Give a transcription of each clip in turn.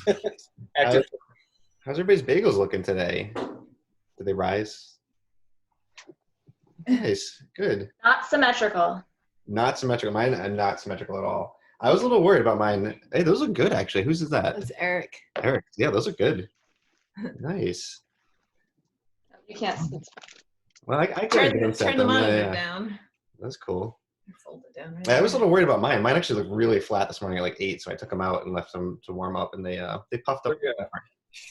How's, Active. how's everybody's bagels looking today? Did they rise? Nice, good. Not symmetrical. Not symmetrical. Mine are not symmetrical at all. I was a little worried about mine. Hey, those look good actually. Whose is that? That's Eric. Eric. Yeah, those are good. Nice. You can't. Well, I couldn't Turn the monitor down. That's cool. Fold it down right I was a there. little worried about mine. Mine actually looked really flat this morning at like 8, so I took them out and left them to warm up, and they puffed up.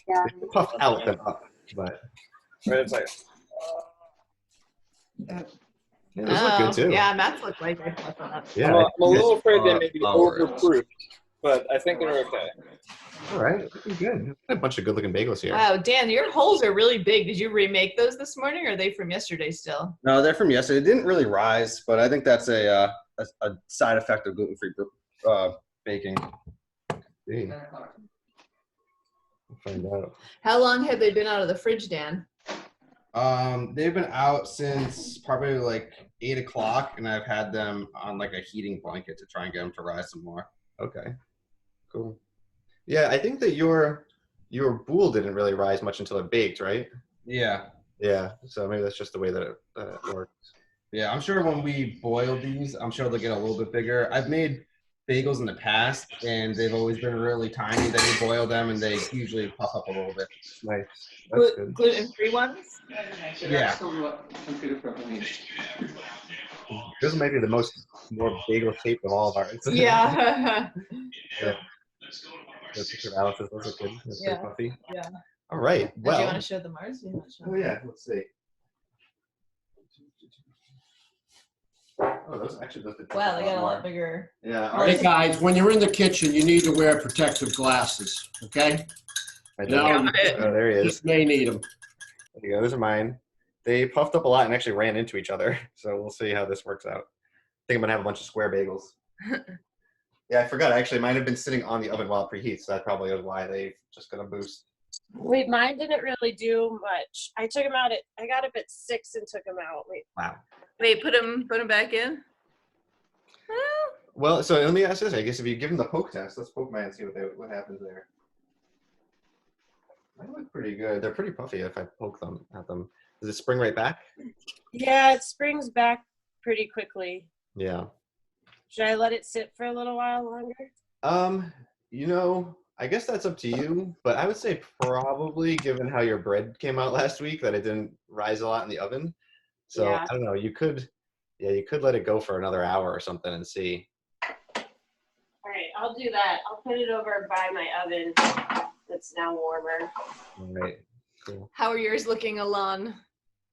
Yeah. They puffed out then up, but Right, it's like, yeah, those look good too. Yeah, Matt's look like they're flipping up. Yeah, I'm a little afraid they are may be ours. overproofed, but I think they're okay. All right, looking good. A bunch of good-looking bagels here. Wow, Dan, your holes are really big. Did you remake those this morning, or are they from yesterday still? No, they're from yesterday. It didn't really rise, but I think that's a side effect of gluten-free baking. See. We'll find out. How long have they been out of the fridge, Dan? They've been out since probably like 8 o'clock, and I've had them on like a heating blanket to try and get them to rise some more. Okay, cool. Yeah, I think that your boule didn't really rise much until it baked, right? Yeah. Yeah, so maybe that's just the way that it works. Yeah, I'm sure when we boil these, I'm sure they'll get a little bit bigger. I've made bagels in the past, and they've always been really tiny. Then you boil them, and they usually puff up a little bit. Nice. That's good. Gluten-free ones? Yeah. This might be the more bagel shaped of all of ours. Yeah. Yeah. The picture of Alice's, those look good. That's Yeah. pretty puffy. Yeah. All right. Do you want Well. to show them ours? Oh yeah. Let's see. Oh, those actually look. Wow, they got a lot bigger. Yeah. All Hey guys, when you're in the kitchen, you need to wear protective glasses, okay? I No. know. Oh, there he is. Just may need them. There you go. Those are mine. They puffed up a lot and actually ran into each other. So we'll see how this works out. I think I'm gonna have a bunch of square bagels. Yeah, I forgot. Actually, mine have been sitting on the oven while it preheats. So that probably is why they just gonna boost. Wait, mine didn't really do much. I took them out I got up at 6 and took them out. Wait. Wow. Wait, put them back in? Well, so let me ask this. I guess if you give them the poke test, let's poke mine and see what happens there. They look pretty good. They're pretty puffy if I poke them at them. Does it spring right back? Yeah, it springs back pretty quickly. Yeah. Should I let it sit for a little while longer? You know, I guess that's up to you, but I would say probably, given how your bread came out last week, that it didn't rise a lot in the oven. So Yeah. I don't know. You could let it go for another hour or something and see. All right, I'll do that. I'll put it over by my oven that's now warmer. All right. Cool. How are yours looking, Alon?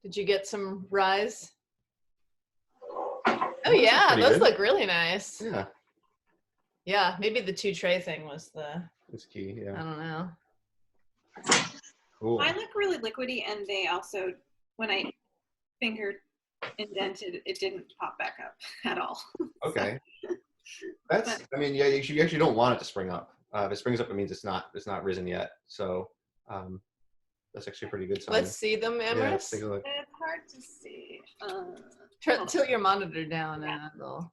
Did you get some rise? Oh yeah, pretty those good. look really nice. Yeah, Yeah, maybe the 2 tray thing was the, it's key. I Yeah. don't know. Cool. Mine look really liquidy, and they also, when I fingered indented, it didn't pop back up at all. Okay. That's. I mean, yeah. You actually don't want it to spring up. If it springs up, it means it's not risen yet. So, that's actually a pretty good sign. Let's see them, Yeah, Amaris. let's take a look. It's hard to see. Tilt your monitor down and it'll.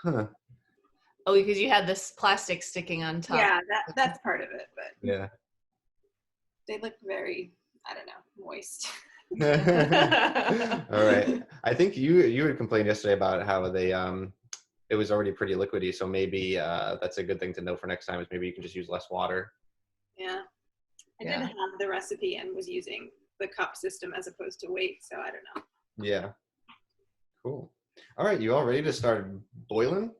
Huh. Oh, because you had this plastic sticking on top. Yeah, that's part of it, but Yeah. they look very, I don't know, moist. All right. I think you had complained yesterday about how they it was already pretty liquidy, so maybe that's a good thing to know for next time is maybe you can just use less water. Yeah. I Yeah. didn't have the recipe and was using the cup system as opposed to weight, so I don't know. Yeah. Cool. All right, you all ready to start boiling?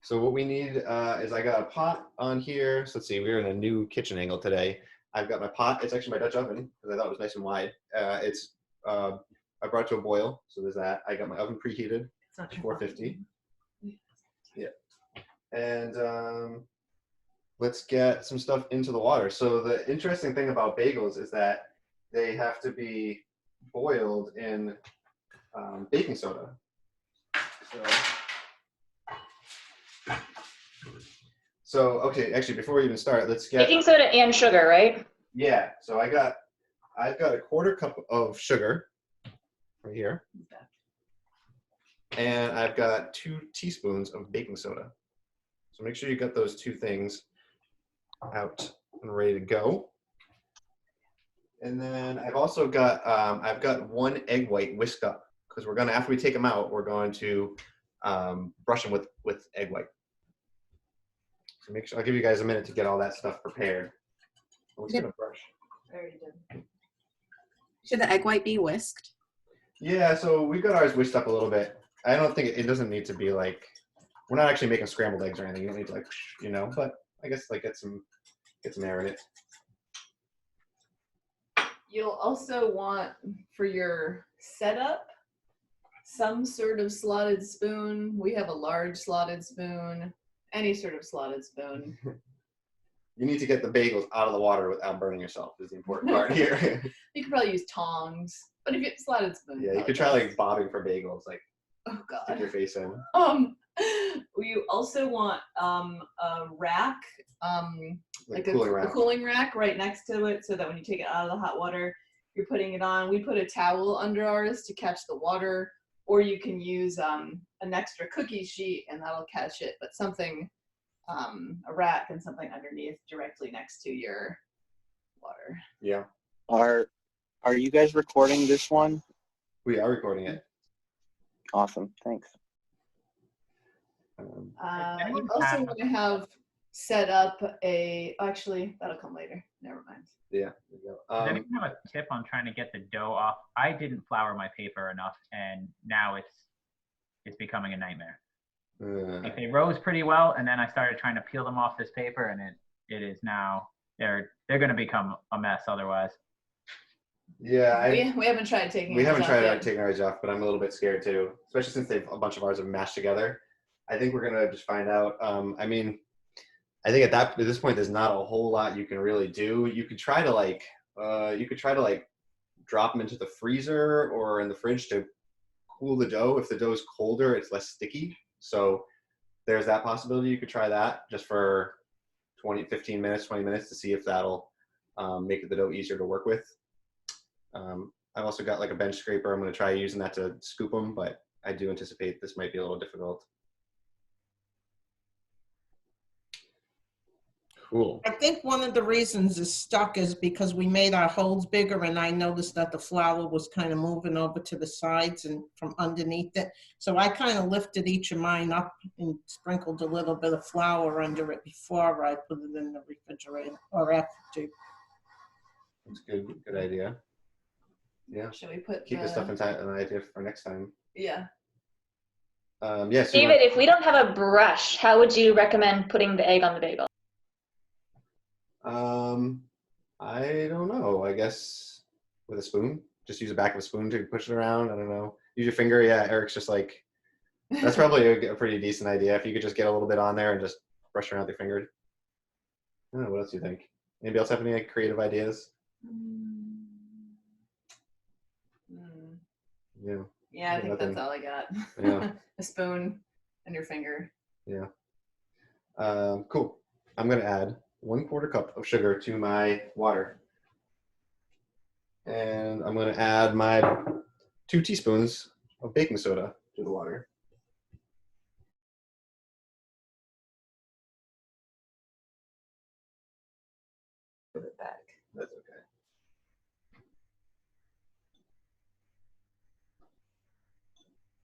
So what we need is I got a pot on here. So let's see, we're in a new kitchen angle today. I've got my pot. It's actually my Dutch oven because I thought it was nice and wide. I brought it to a boil, so there's that. I got my oven preheated, It's not 450. Yeah. And let's get some stuff into the water. So the interesting thing about bagels is that they have to be boiled in baking soda. So okay, actually, before we even start, let's get Baking soda and sugar, right? Yeah. So I've got a 1/4 cup of sugar right here, and I've got 2 teaspoons of baking soda. So make sure you got those two things out and ready to go. And then I've also got I've got one egg white whisked up because we're gonna, after we take them out, we're going to brush them with egg white. So make sure, I'll give you guys a minute to get all that stuff prepared. Who's gonna brush? I already did. Should the egg white be whisked? Yeah, so we've got ours whisked up a little bit. I don't think it doesn't need to be like, we're not actually making scrambled eggs or anything. You don't need to like, you know, but I guess like get some air in it. You'll also want for your setup some sort of slotted spoon. We have a large slotted spoon, any sort of slotted spoon. You need to get the bagels out of the water without burning yourself is the important part here. You could probably use tongs, but if you have slotted spoon. Yeah, you could try like bobbing for bagels, like Oh stick God. your face in. You also want a rack, Like a cooling rack. cooling rack right next to it, so that when you take it out of the hot water, you're putting it on. We put a towel under ours to catch the water, or you can use an extra cookie sheet and that'll catch it. But something, a rack and something underneath, directly next to your water. Yeah, Are you guys recording this one? we are recording it. Awesome, thanks. You also want to have set up actually, that'll come later. Never mind. Yeah. There you go. Does anyone have a tip on trying to get the dough off? I didn't flour my paper enough, and now it's becoming a nightmare. Like they rose pretty well, and then I started trying to peel them off this paper, and it is now they're going to become a mess otherwise. Yeah, We haven't tried taking. we haven't ours tried off yet. taking ours off, but I'm a little bit scared too, especially since a bunch of ours have mashed together. I think we're gonna just find out. I mean, I think at this point, there's not a whole lot you can really do. You could try to like drop them into the freezer or in the fridge to cool the dough. If the dough is colder, it's less sticky. So there's that possibility. You could try that just for 15 minutes, 20 minutes to see if that'll make the dough easier to work with. I've also got like a bench scraper. I'm going to try using that to scoop them, but I do anticipate this might be a little difficult. Cool. I think one of the reasons it's stuck is because we made our holes bigger, and I noticed that the flour was kind of moving over to the sides and from underneath it. So I kind of lifted each of mine up and sprinkled a little bit of flour under it before I put it in the refrigerator or after. That's good idea. Yeah. Should we put Keep this stuff in time, an idea for next time. Yeah. Yes. David, if we don't have a brush, how would you recommend putting the egg on the bagel? I don't know. I guess with a spoon. Just use the back of a spoon to push it around. I don't know. Use your finger. Yeah, Eric's just like, that's probably a pretty decent idea. If you could just get a little bit on there and just brush around with your finger. I don't know. What else do you think? Anybody else have any like, creative ideas? Yeah. Yeah, I think Nothing. that's all I got. Yeah. A spoon and your finger. Yeah. Cool. I'm going to add 1/4 cup of sugar to my water. And I'm going to add my 2 teaspoons of baking soda to the water. Put it back. That's okay.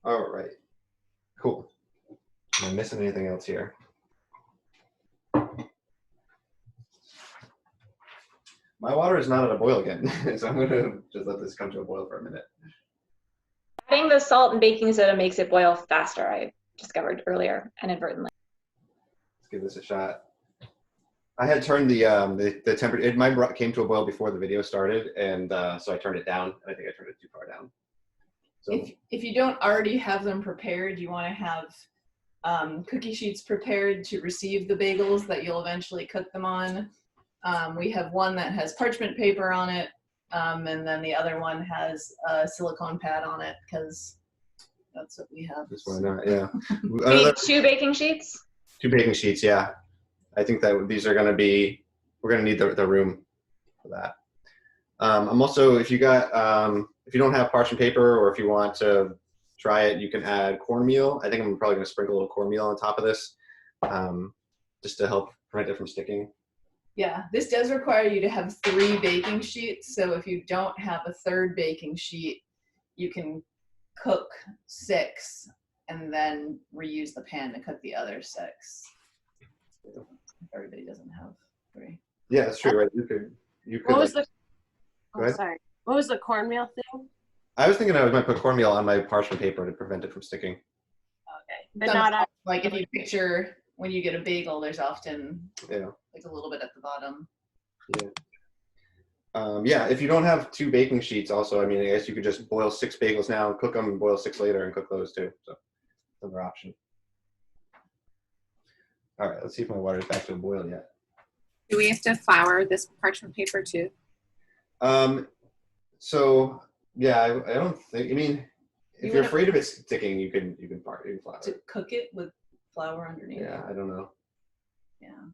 All right. Cool. Am I missing anything else here? My water is not at a boil again, so I'm going to just let this come to a boil for a minute. Adding the salt and baking soda makes it boil faster, I discovered earlier inadvertently. Let's give this a shot. I had turned the temperature. Mine came to a boil before the video started, and so I turned it down. And I think I turned it too far down. So If you don't already have them prepared, you want to have cookie sheets prepared to receive the bagels that you'll eventually cook them on. We have one that has parchment paper on it, and then the other one has a silicone pad on it because that's what we have. this one, yeah. We need 2 baking sheets? 2 baking sheets, yeah. I think that these are going to be, we're going to need the room for that. I'm also, if you don't have parchment paper or if you want to try it, you can add cornmeal. I think I'm probably going to sprinkle a little cornmeal on top of this. just to help prevent it from sticking. Yeah, this does require you to have 3 baking sheets. So if you don't have a third baking sheet, you can cook 6 and then reuse the pan to cook the other 6. Everybody doesn't have 3. Yeah, that's true, right? You could What was like, the? go Oh, ahead. sorry. What was the cornmeal thing? I was thinking I might put cornmeal on my parchment paper to prevent it from sticking. Okay, but not on. Like if you picture when you get a bagel, there's often Yeah. like a little bit at the bottom. Yeah. Yeah, if you don't have 2 baking sheets also, I mean, I guess you could just boil 6 bagels now, cook them, and boil 6 later and cook those too. So another option. All right, let's see if my water is back to a boil yet. Do we have to flour this parchment paper too? So yeah, I don't think, I mean, if You you're wanna- afraid of it sticking, you can flour To it. cook it with flour underneath. Yeah, I don't know. Yeah.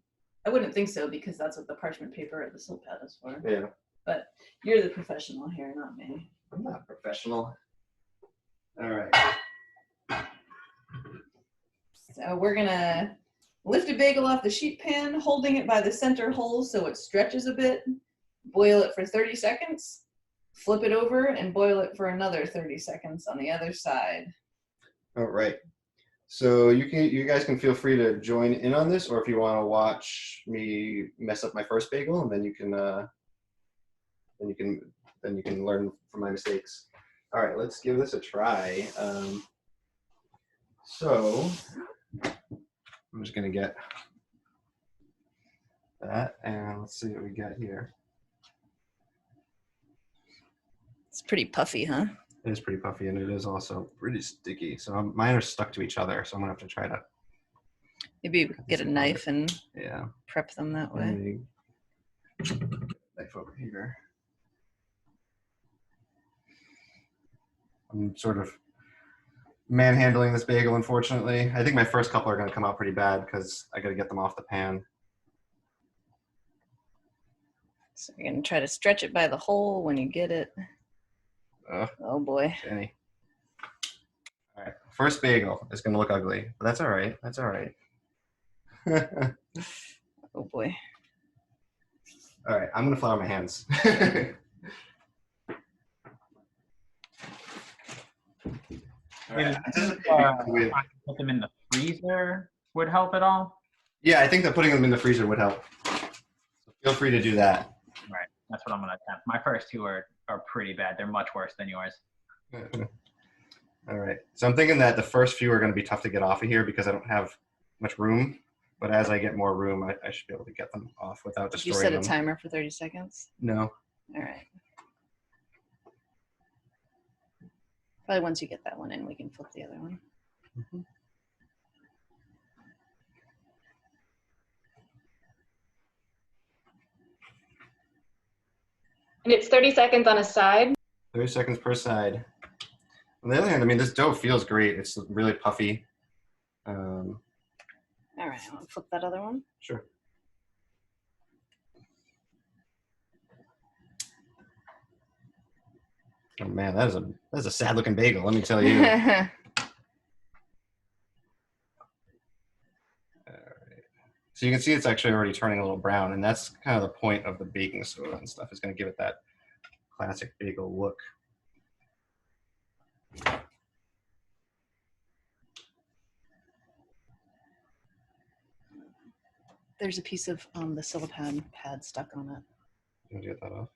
I wouldn't think so because that's what the parchment paper at the silk pad is for. Yeah. But you're the professional here, not me. I'm not professional. All right. So we're gonna lift a bagel off the sheet pan, holding it by the center hole so it stretches a bit. Boil it for 30 seconds. Flip it over and boil it for another 30 seconds on the other side. All right. So you guys can feel free to join in on this, or if you want to watch me mess up my first bagel, and then you can learn from my mistakes. All right, let's give this a try. So I'm just gonna get that, and let's see what we got here. It's pretty puffy, huh? It is pretty puffy, and it is also pretty sticky. So mine are stuck to each other, so I'm gonna have to try to Maybe get a knife and yeah prep them that way. Knife over here. I'm sort of manhandling this bagel, unfortunately. I think my first couple are going to come out pretty bad because I got to get them off the pan. So you're gonna try to stretch it by the hole when you get it. Oh boy. Jenny. All right, first bagel is going to look ugly, but that's all right. That's all right. Oh boy. All right, I'm going to flour my hands. All right. Put them in the freezer would help at all? Yeah, I think that putting them in the freezer would help. So feel free to do that. Right, that's what I'm gonna attempt. My first 2 are pretty bad. They're much worse than yours. All right, so I'm thinking that the first few are going to be tough to get off of here because I don't have much room. But as I get more room, I should be able to get them off without Did you destroying them. set a timer for 30 seconds? No. All right. Probably once you get that one in, we can flip the other one. Mm-hmm. And it's 30 seconds on a side. 30 seconds per side. On the other hand, I mean, this dough feels great. It's really puffy. All right, I'll flip that other one. Sure. Oh man, that is a sad looking bagel, let me tell you. All right. So you can see it's actually already turning a little brown, and that's kind of the point of the baking soda and stuff, is going to give it that classic bagel look. There's a piece of the silicone pad stuck on it. You want to get that off?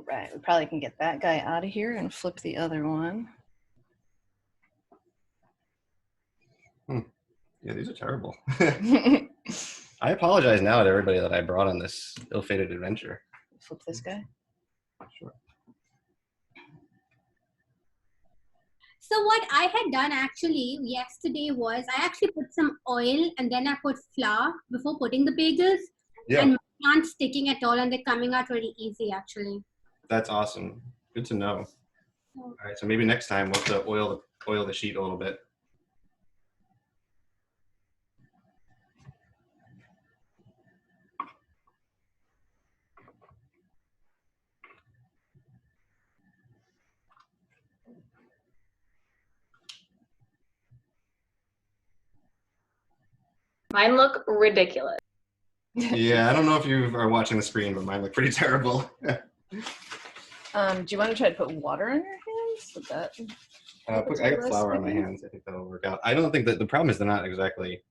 Right, we probably can get that guy out of here and flip the other one. Yeah, these are terrible. I apologize now to everybody that I brought on this ill-fated adventure. Flip this guy. Sure. So what I had done actually yesterday was I actually put some oil and then I put flour before putting the bagels. Yeah. And not sticking at all, and they're coming out really easy actually. That's awesome. Good to know. All right, so maybe next time we'll have to oil the sheet a little bit. Mine look ridiculous. Yeah, I don't know if you are watching the screen, but mine look pretty terrible. Do you want to try to put water on your hands? Would that I got flour on my hands. I think that'll work out. I don't think that the problem is they're not exactly.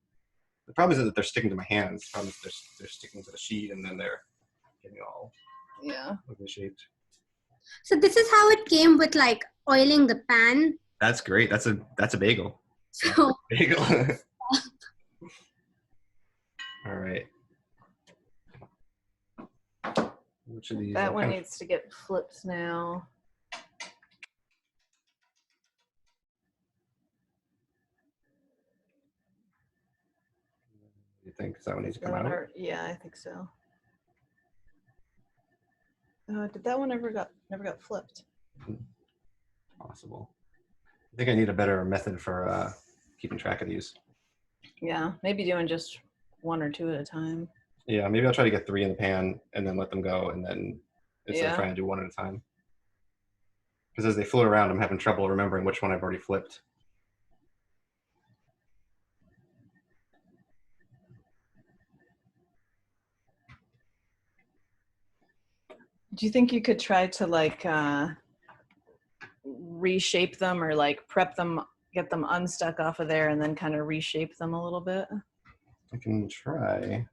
The problem is that they're sticking to my hands. The problem is they're sticking to the sheet and then they're getting all ugly shaped. So this is how it came with like oiling the pan. That's great. That's a bagel. So Bagel. All right. Which of these? that one needs to get flipped now. You think that one needs to come out? Yeah, I think so. Did that one never got flipped? Possible. I think I need a better method for keeping track of these. Yeah, maybe doing just one or two at a time. Yeah, maybe I'll try to get 3 in the pan and then let them go, and then instead of trying to do one at a time. Because as they float around, I'm having trouble remembering which one I've already flipped. Do you think you could try to like reshape them or like prep them, get them unstuck off of there and then kind of reshape them a little bit? I can try.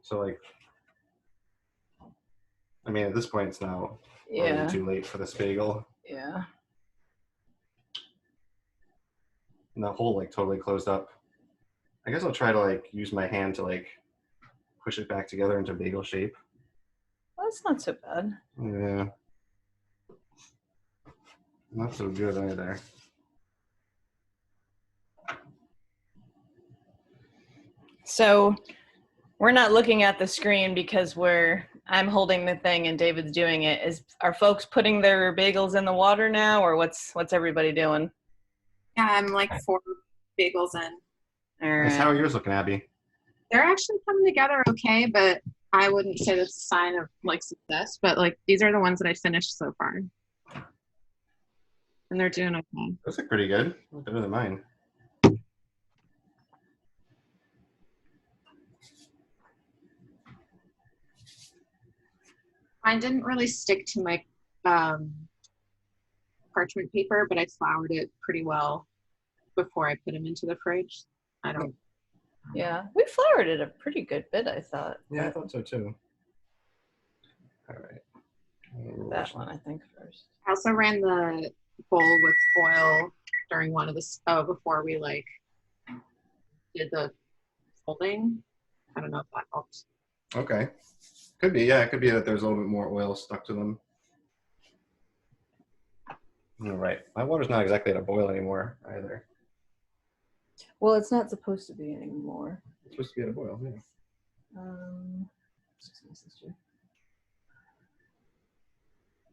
So like, I mean, at this point, it's now already too late for this bagel. Yeah. And the hole like totally closed up. I guess I'll try to like use my hand to like push it back together into bagel shape. Well, that's not so bad. Yeah. Not so good either. So we're not looking at the screen because I'm holding the thing and David's doing it. Are folks putting their bagels in the water now, or what's everybody doing? Yeah, I'm like 4 bagels in. All right. How are yours looking, Abby? They're actually coming together okay, but I wouldn't say that's a sign of like success. But like these are the ones that I finished so far, and they're doing okay. Those look pretty good. Better than mine. Mine didn't really stick to my parchment paper, but I floured it pretty well before I put them into the fridge. Yeah, we floured it a pretty good bit, I thought. Yeah, I thought so too. All right. That one, I think, first. I also ran the bowl with oil during one of the before we like did the folding. I don't know if that helps. Okay. Could be, yeah. It could be that there's a little bit more oil stuck to them. All right. My water's not exactly at a boil anymore either. Well, it's not supposed to be anymore. It's supposed to be at a boil, yeah. Excuse me, sister.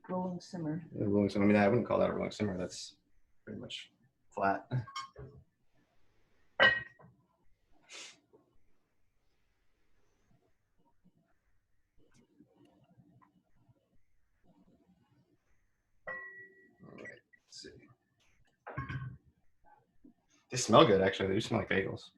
Rolling simmer. Yeah, rolling simmer. I mean, I wouldn't call that a rolling simmer. That's pretty much flat. See. They smell good, actually. They do smell like bagels.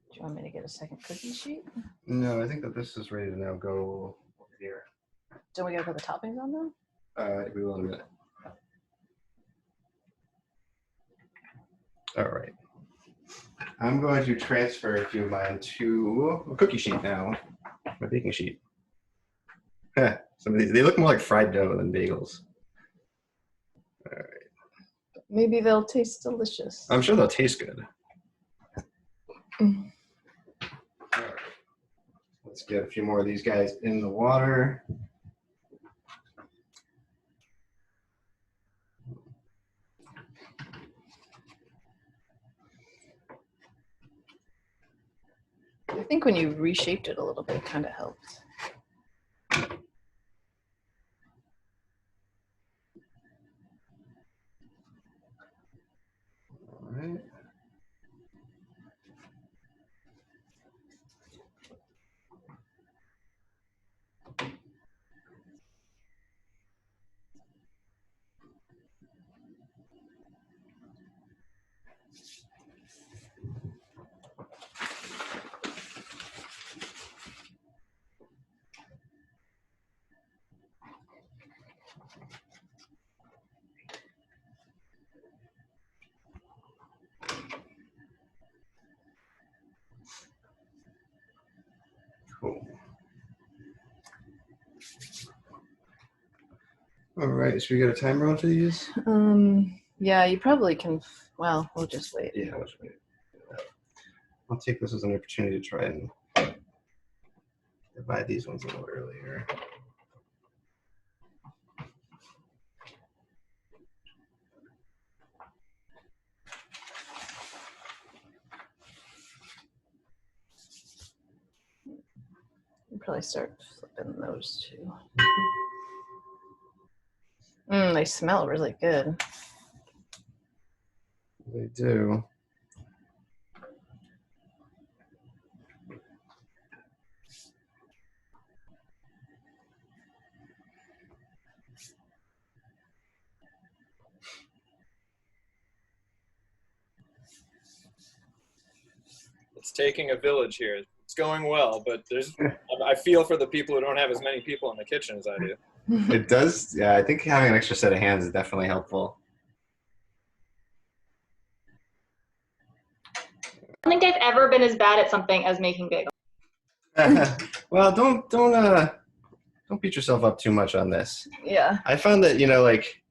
Do you want me to get a second cookie sheet? No, I think that this is ready to now go over here. Don't we gotta put the toppings on them? We will in a minute. All right. I'm going to transfer a few of mine to a cookie sheet now, my baking sheet. Some of these, they look more like fried dough than bagels. All right. Maybe they'll taste delicious. I'm sure they'll taste good. All right. Let's get a few more of these guys in the water. I think when you reshaped it a little bit, it kind of helped. All right. Cool. All right, should we get a timer on for these? Yeah, you probably can. Well, we'll just wait. Yeah, we'll just wait. I'll take this as an opportunity to try and divide these ones a little earlier. We'll probably start flipping those two. They smell really good. They do. It's taking a village here. It's going well, but I feel for the people who don't have as many people in the kitchen as I do. It does. Yeah, I think having an extra set of hands is definitely helpful. I don't think I've ever been as bad at something as making bagels. Well, don't beat yourself up too much on this. Yeah. I found that, you know, like,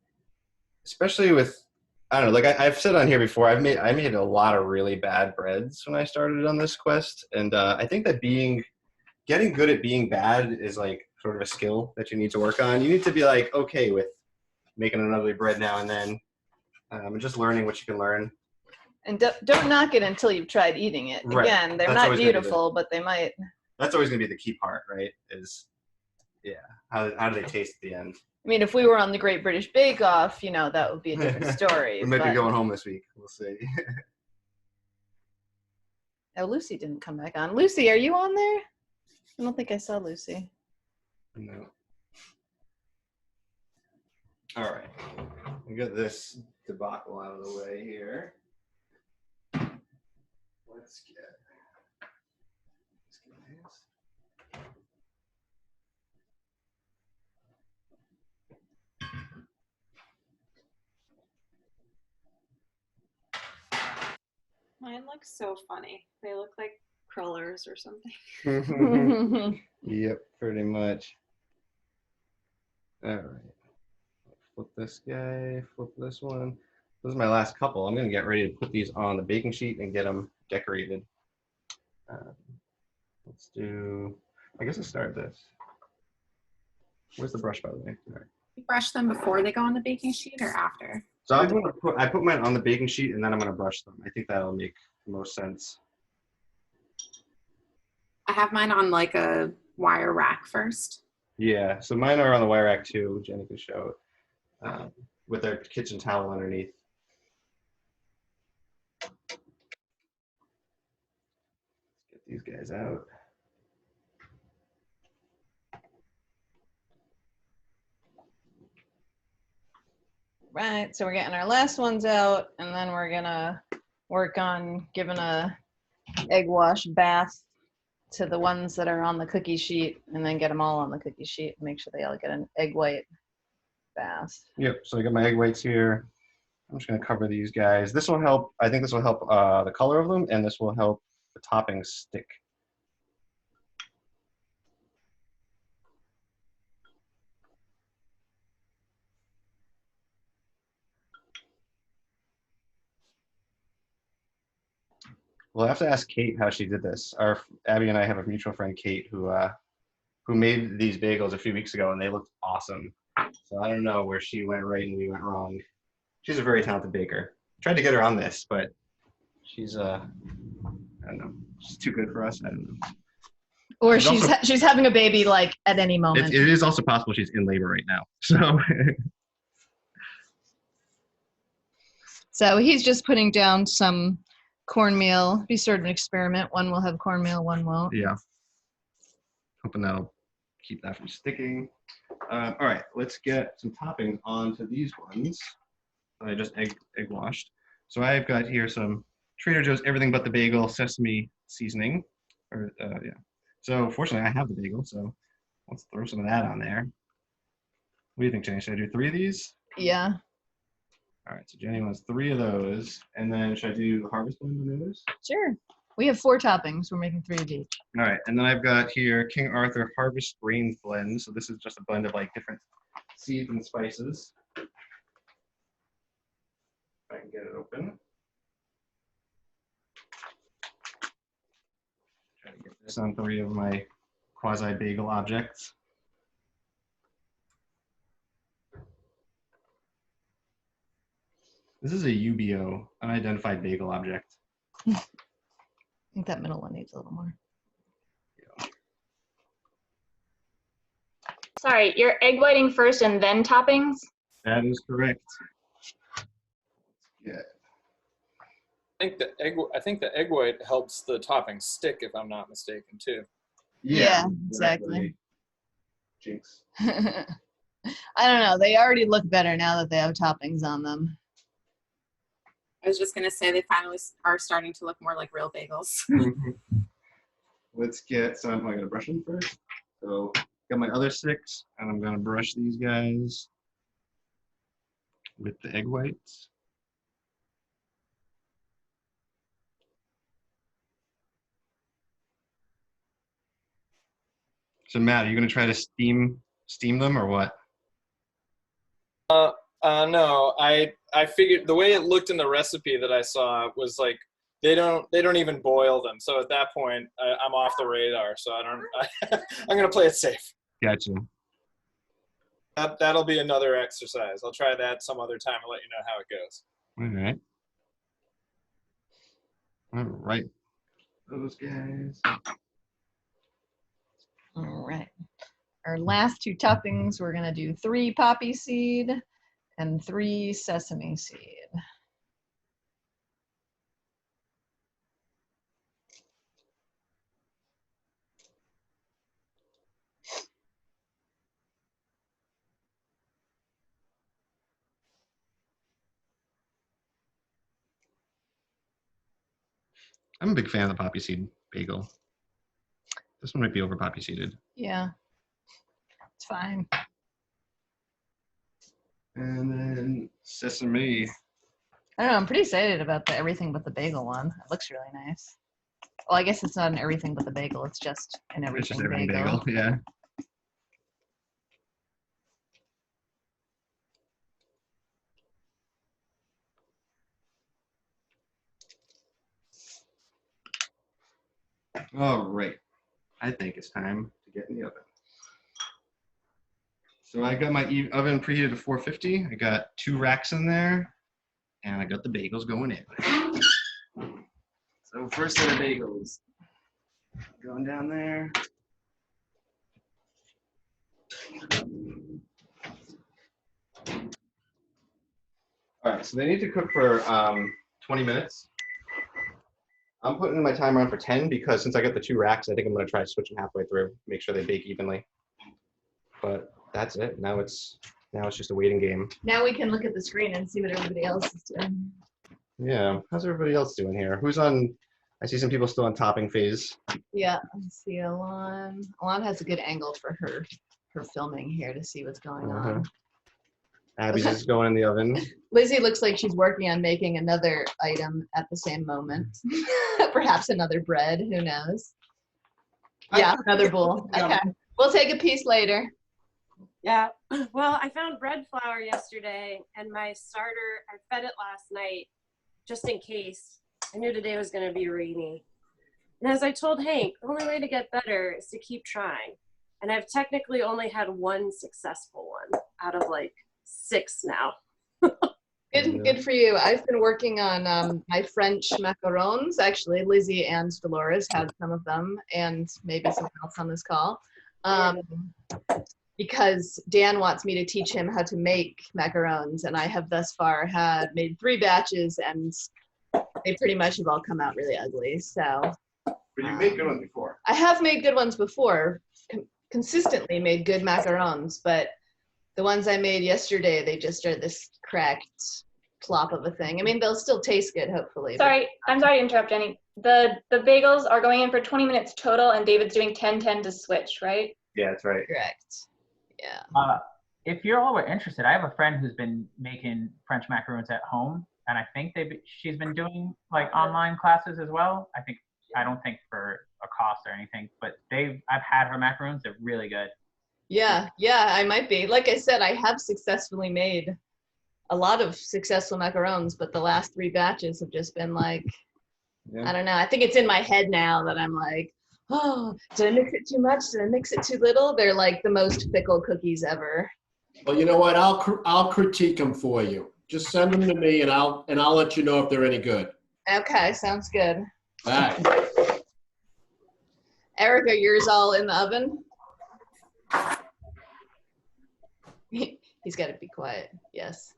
especially with, I don't know, like I've said on here before, I made a lot of really bad breads when I started on this quest, and I think that getting good at being bad is like sort of a skill that you need to work on. You need to be like okay with making an ugly bread now and then, and just learning what you can learn. And don't knock it until you've tried eating it. Right. Again, they're That's not always gonna be beautiful, but they might. That's always going to be the key part, right? Is, yeah, how do they taste at the end? I mean, if we were on the Great British Bake Off, you know, that would be a different story. We might be but- going home this week. We'll see. Oh, Lucy didn't come back on. Lucy, are you on there? I don't think I saw Lucy. No. All right. We got this debacle out of the way here. Let's get this. Mine looks so funny. They look like crullers or something. Yep, pretty much. All right. Flip this guy, flip this one. This is my last couple. I'm going to get ready to put these on the baking sheet and get them decorated. Let's do, I guess let's start this. Where's the brush, by the way? All right. You brush them before they go on the baking sheet or after? So I put mine on the baking sheet and then I'm going to brush them. I think that'll make the most sense. I have mine on like a wire rack first. Yeah, so mine are on the wire rack too. Jenny can show it with their kitchen towel underneath. Let's get these guys out. Right, so we're getting our last ones out, and then we're gonna work on giving a egg wash bath to the ones that are on the cookie sheet, and then get them all on the cookie sheet and make sure they all get an egg white bath. Yep, so I got my egg whites here. I'm just gonna cover these guys. This will help, I think this will help the color of them, and this will help the toppings stick. We'll have to ask Kate how she did this. Abby and I have a mutual friend, Kate, who made these bagels a few weeks ago, and they looked awesome. So I don't know where she went right and we went wrong. She's a very talented baker. Tried to get her on this, but she's I don't know. She's too good for us. I don't know. Or she's having a baby like at any moment. It is also possible she's in labor right now. So. So he's just putting down some cornmeal. Be sort of an experiment. One will have cornmeal, one won't. Yeah. Hoping that'll keep that from sticking. All right, let's get some toppings onto these ones. I just egg washed. So I've got here some Trader Joe's Everything But the Bagel sesame seasoning. Yeah. So fortunately, I have the bagel, so let's throw some of that on there. What do you think, Jenny? Should I do 3 of these? Yeah. All right, so Jenny wants 3 of those. And then should I do the harvest blend on those? Sure. We have 4 toppings. We're making 3 of each. All right, and then I've got here King Arthur Harvest Grain Blend. So this is just a blend of like different seeds and spices. If I can get it open. Try to get this on 3 of my quasi-bagel objects. This is a UBO, unidentified bagel object. I think that middle one needs a little more. Sorry, you're egg whiting first and then toppings? That is correct. Yeah. I think the egg white helps the topping stick, if I'm not mistaken, too. Yeah, exactly. Jinx. I don't know. They already look better now that they have toppings on them. I was just gonna say they finally are starting to look more like real bagels. Let's get some. I gotta brush them first. So got my other 6, and I'm gonna brush these guys with the egg whites. So Matt, are you gonna try to steam them or what? No, I figured the way it looked in the recipe that I saw was like they don't even boil them. So at that point, I'm off the radar. So I'm gonna play it safe. Gotcha. That'll be another exercise. I'll try that some other time and let you know how it goes. All right. All right. Those guys. All right. Our last 2 toppings, we're going to do 3 poppy seed and 3 sesame seed. I'm a big fan of the poppy seed bagel. This one might be over poppy seeded. Yeah, it's fine. And then sesame. I don't know. I'm pretty excited about the everything but the bagel one. It looks really nice. Well, I guess it's not an everything but the bagel. It's just an everything, It's just everything bagel. Yeah. All right. I think it's time to get in the oven. So I got my oven preheated to 450. I got 2 racks in there, and I got the bagels going in. So first set of bagels going down there. All right, so they need to cook for 20 minutes. I'm putting my timer on for 10 because since I got the 2 racks, I think I'm going to try to switch them halfway through, make sure they bake evenly. But that's it. Now it's just a waiting game. Now we can look at the screen and see what everybody else is doing. Yeah. How's everybody else doing here? Who's on? I see some people still on topping phase. Yeah, I see Alon. Alon has a good angle for her filming here to see what's going on. Abby's just going in the oven. Lizzie looks like she's working on making another item at the same moment. Perhaps another bread, who knows? Yeah, another bowl. Okay. We'll take a piece later. Yeah. Well, I found bread flour yesterday and my starter, I fed it last night just in case. I knew today was going to be rainy. And as I told Hank, the only way to get better is to keep trying. And I've technically only had 1 successful one out of like 6 now. Good for you. I've been working on my French macarons. Actually, Lizzie and Dolores had some of them, and maybe someone else on this call. Because Dan wants me to teach him how to make macarons, and I have thus far made 3 batches, and they pretty much have all come out really ugly. So. But you've made good ones before. I have made good ones before. Consistently made good macarons, but the ones I made yesterday, they just are this cracked plop of a thing. I mean, they'll still taste good, hopefully. Sorry, I'm sorry to interrupt, Jenny. The bagels are going in for 20 minutes total, and David's doing 10-10 to switch, right? Yeah, that's right. Correct. Yeah. If you're all were interested, I have a friend who's been making French macaroons at home, and I think she's been doing like online classes as well. I don't think for a cost or anything, but I've had her macaroons. They're really good. Yeah, I might be. Like I said, I have successfully made a lot of successful macarons, but the last 3 batches have just been like, I don't know. I think it's in my head now that I'm like, oh, did I mix it too much? Did I mix it too little? They're like the most fickle cookies ever. Well, you know what? I'll critique them for you. Just send them to me, and I'll let you know if they're any good. Okay, sounds good. All right. Eric, are yours all in the oven? He's got to be quiet. Yes.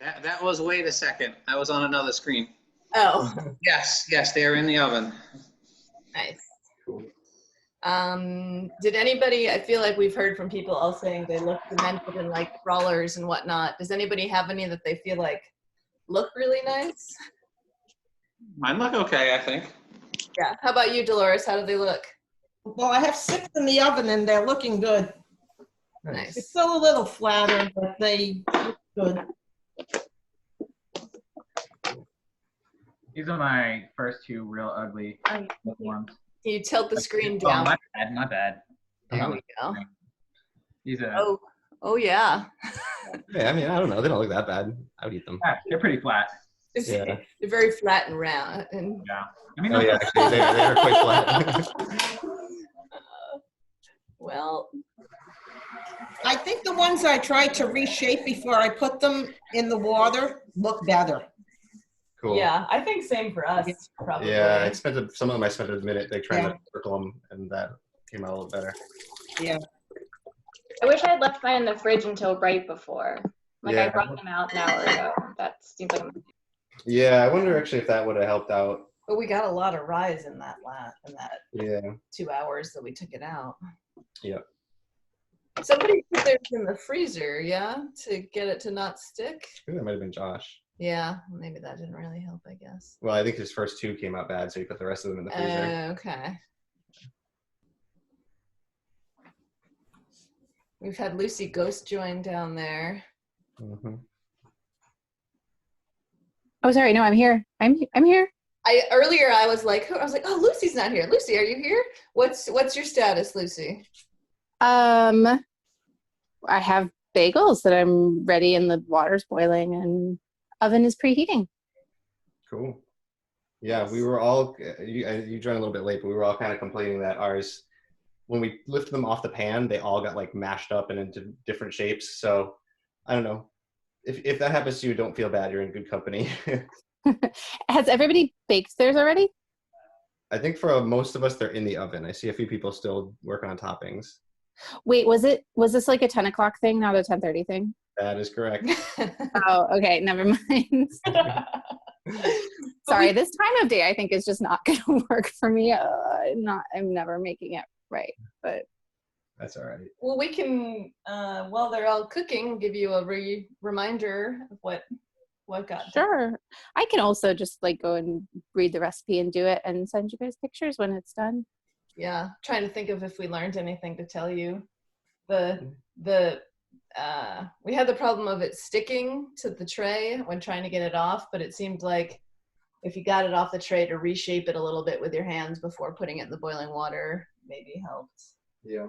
That was, wait a second. I was on another screen. Oh. Yes, they are in the oven. Nice. Did anybody, I feel like we've heard from people all saying they look demented and like crawlers and whatnot. Does anybody have any that they feel like look really nice? Mine look okay, I think. Yeah. How about you, Dolores? How do they look? Well, I have 6 in the oven and they're looking good. Nice. It's still a little flatter, but they look good. These are my first 2 real ugly ones. Can you tilt the screen Oh, down? my bad. There we go. These are. Oh yeah. Yeah, I mean, I don't know. They don't look that bad. I would eat them. They're pretty flat. Yeah. They're very flat and round. And yeah. I mean, yeah, actually, they are quite flat. Well, I think the ones I tried to reshape before I put them in the water look better. Cool. Yeah, I think same for us, probably. Yeah, some of them I spent a minute trying to circle them, and that came out a little better. Yeah. I wish I had left mine in the fridge until right before. Like Yeah. I brought them out an hour ago. That seems like a mistake. Yeah, I wonder actually if that would have helped out. But we got a lot of rise in that Yeah. 2 hours that we took it out. Yep. Somebody put theirs in the freezer, yeah, to get it to not stick. I think that might have been Josh. Yeah, maybe that didn't really help, I guess. Well, I think his first 2 came out bad, so he put the rest of them in the freezer. Okay. We've had Lucy Ghost join down there. Mm-hmm. Oh, sorry. No, I'm here. I'm here. Earlier I was like, oh, Lucy's not here. Lucy, are you here? What's your status, Lucy? I have bagels that I'm ready and the water's boiling and oven is preheating. Cool. Yeah, we were all, you joined a little bit late, but we were all kind of complaining that ours, when we lifted them off the pan, they all got like mashed up and into different shapes. So I don't know. If that happens to you, don't feel bad. You're in good company. Has everybody baked theirs already? I think for most of us, they're in the oven. I see a few people still working on toppings. Wait, was this like a 10 o'clock thing, not a 10:30 thing? That is correct. Oh, okay. Never mind. Sorry, this time of day I think is just not going to work for me. I'm never making it right, but that's all right. Well, we can, while they're all cooking, give you a reminder of what got sure. I can also just like go and read the recipe and do it and send you guys pictures when it's done. Yeah, trying to think of if we learned anything to tell you. We had the problem of it sticking to the tray when trying to get it off, but it seemed like if you got it off the tray to reshape it a little bit with your hands before putting it in the boiling water maybe helped. Yeah.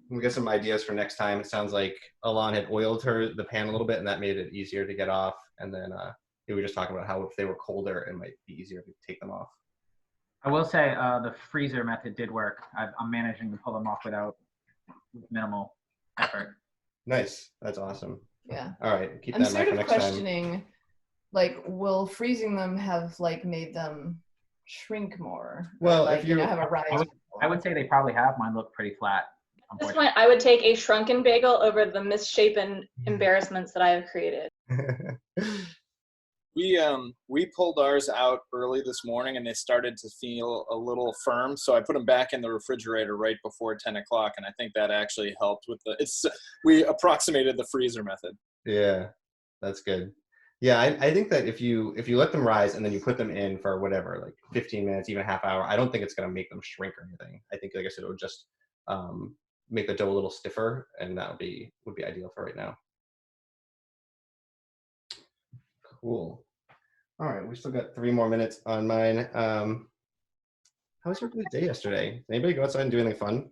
We got some ideas for next time. It sounds like Alon had oiled the pan a little bit, and that made it easier to get off. And then we were just talking about how if they were colder, it might be easier to take them off. I will say the freezer method did work. I'm managing to pull them off with minimal effort. Nice. That's awesome. Yeah. All right. Keep I'm that in mind sort for of next questioning, time. like, will freezing them have like made them shrink more? Well, like, if you have a rise. I would say they probably have. Mine look pretty flat. At this point, I would take a shrunken bagel over the misshapen embarrassments that I have created. We pulled ours out early this morning and they started to feel a little firm, so I put them back in the refrigerator right before 10 o'clock, and I think that actually helped with we approximated the freezer method. Yeah. That's good. Yeah, I think that if you let them rise and then you put them in for whatever, like 15 minutes, even a half hour, I don't think it's gonna make them shrink or anything. I think, like I said, it would just make the dough a little stiffer, and that would be ideal for right now. Cool. All right, we still got 3 more minutes on mine. How was your day yesterday? Did anybody go outside and do anything fun?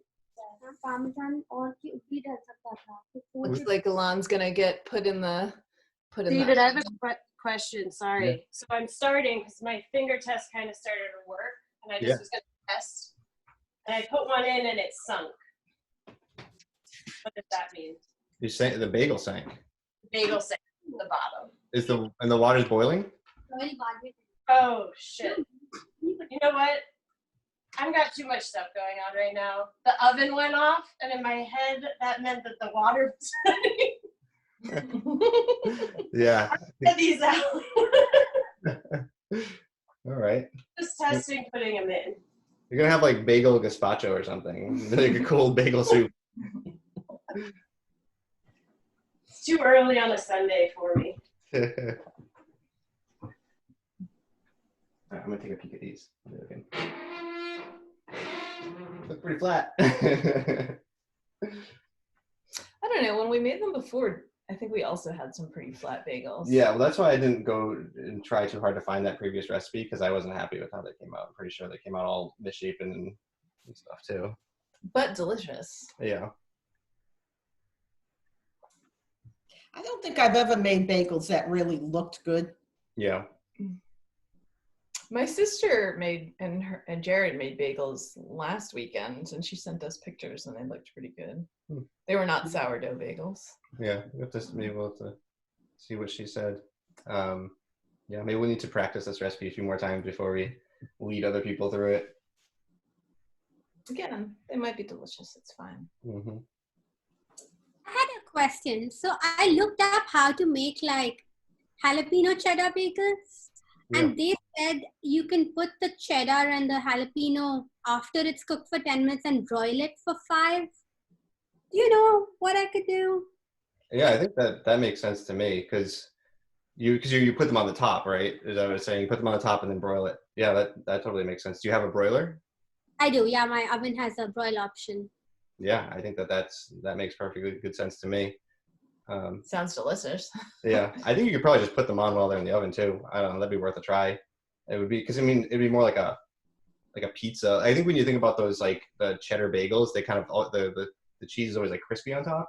Looks like Alon's gonna get put in the David, I have a question. Sorry. Yeah. So I'm starting because my finger test kind of started to work, and I just was going to test. And I put one in, and it sunk. What does that mean? You sank, the bagel sank. Bagel sank at the bottom. And the water's boiling? Oh shit! You know what? I've got too much stuff going on right now. The oven went off, and in my head, that meant that the water was running. Yeah. Get these out. All right. Just testing putting them in. You're gonna have like bagel gazpacho or something, like a cold bagel soup. It's too early on a Sunday for me. All right, I'm gonna take a peek at these. Look pretty flat. I don't know. When we made them before, I think we also had some pretty flat bagels. Yeah, well, that's why I didn't go and try too hard to find that previous recipe, because I wasn't happy with how they came out. I'm pretty sure they came out all misshapen and stuff too. But delicious. Yeah. I don't think I've ever made bagels that really looked good. Yeah. My sister made and Jared made bagels last weekend, and she sent us pictures, and they looked pretty good. They were not sourdough bagels. Yeah, we have to maybe we'll have to see what she said. Yeah, maybe we need to practice this recipe a few more times before we lead other people through it. Again, they might be delicious. It's fine. Mm-hmm. I had a question. So I looked up how to make like jalapeno cheddar bagels. Yeah. And they said you can put the cheddar and the jalapeno after it's cooked for 10 minutes and broil it for 5. Do you know what I could do? Yeah, I think that makes sense to me, because you put them on the top, right? Is that what I was saying? You put them on the top and then broil it. Yeah, that totally makes sense. Do you have a broiler? I do. Yeah, my oven has a broil option. Yeah, I think that makes perfectly good sense to me. Sounds delicious. Yeah, I think you could probably just put them on while they're in the oven too. I don't know, that'd be worth a try. It would be, because I mean, it'd be more like a pizza. I think when you think about those, like the cheddar bagels, they kind of the cheese is always like crispy on top.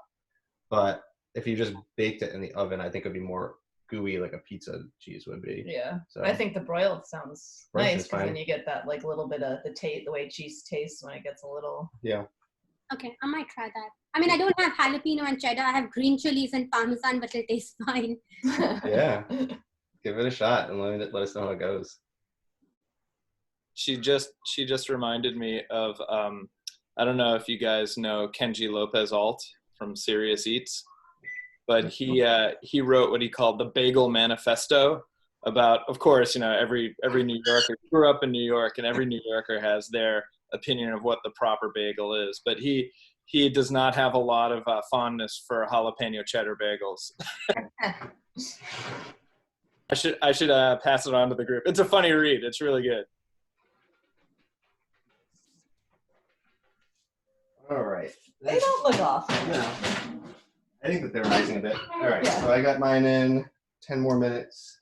But if you just baked it in the oven, I think it'd be more gooey, like a pizza cheese would be. Yeah, So I think the broiled sounds Broiled nice, is because fine. then you get that like little bit of the way cheese tastes when it gets a little. Yeah. Okay, I might try that. I mean, I don't have jalapeno and cheddar. I have green chilies and parmesan, but it tastes fine. Yeah. Give it a shot and let us know how it goes. She just reminded me of I don't know if you guys know Kenji Lopez Alt from Serious Eats, but he wrote what he called the Bagel Manifesto about, of course, you know, every New Yorker grew up in New York, and every New Yorker has their opinion of what the proper bagel is, but he does not have a lot of fondness for jalapeno cheddar bagels. I should pass it on to the group. It's a funny read. It's really good. All right. They don't look awful. No. I think that they're rising a bit. All right, so I got mine in 10 more minutes.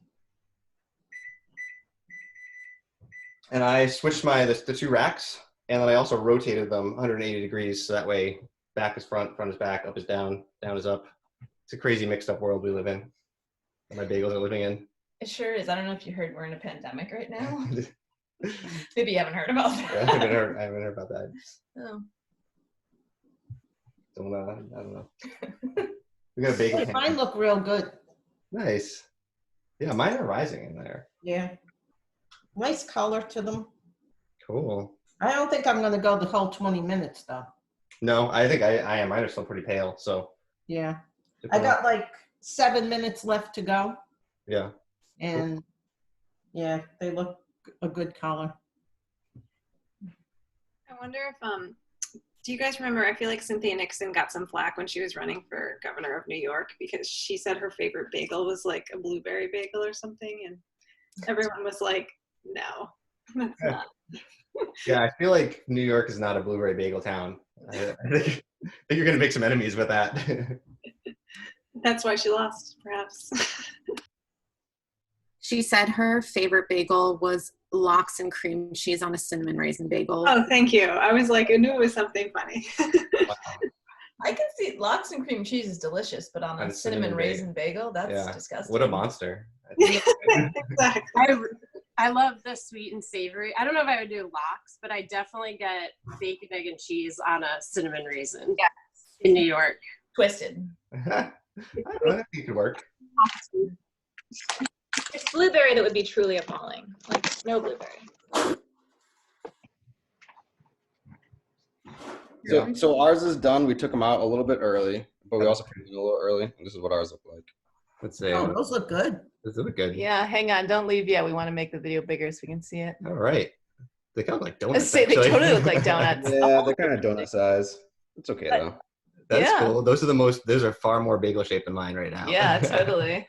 And I switched the 2 racks, and then I also rotated them 180 degrees, so that way back is front, front is back, up is down, down is up. It's a crazy mixed up world we live in, that my bagels are living in. It sure is. I don't know if you heard we're in a pandemic right now. Maybe you haven't heard about that. Yeah, I haven't heard about that. Oh. I don't know. We got a bagel. Hey, mine look real good. Nice. Yeah, mine are rising in there. Yeah. Nice color to them. Cool. I don't think I'm going to go the whole 20 minutes, though. No, I think I am. Mine are still pretty pale, so. Yeah. I got like 7 minutes left to go. Yeah. And yeah, they look a good color. I wonder if Do you guys remember, I feel like Cynthia Nixon got some flack when she was running for governor of New York because she said her favorite bagel was like a blueberry bagel or something. And everyone was like, no, that's not. Yeah, I feel like New York is not a blueberry bagel town. I think you're going to make some enemies with that. That's why she lost, perhaps. She said her favorite bagel was lox and cream cheese on a cinnamon raisin bagel. Oh, thank you. I was like, I knew it was something funny. I can see lox and cream cheese is delicious, but on a cinnamon raisin bagel, that's disgusting. What a monster. Exactly. I love the sweet and savory. I don't know if I would do lox, but I definitely get bacon, egg, and cheese on a cinnamon raisin. Yeah. In New York. Twisted. I think it could work. It's blueberry that would be truly appalling. Like, no blueberry. So ours is done. We took them out a little bit early, but we also printed it a little early. And this is what ours look like. Let's see. Oh, those look good. Those look good. Yeah, hang on. Don't leave yet. We want to make the video bigger so we can see it. All right. They kind of like donuts. Let's say they actually. totally look like donuts. Yeah, they're kind of donut size. It's okay though. That's Yeah. cool. Those are far more bagel shaped than mine right now. Yeah, totally.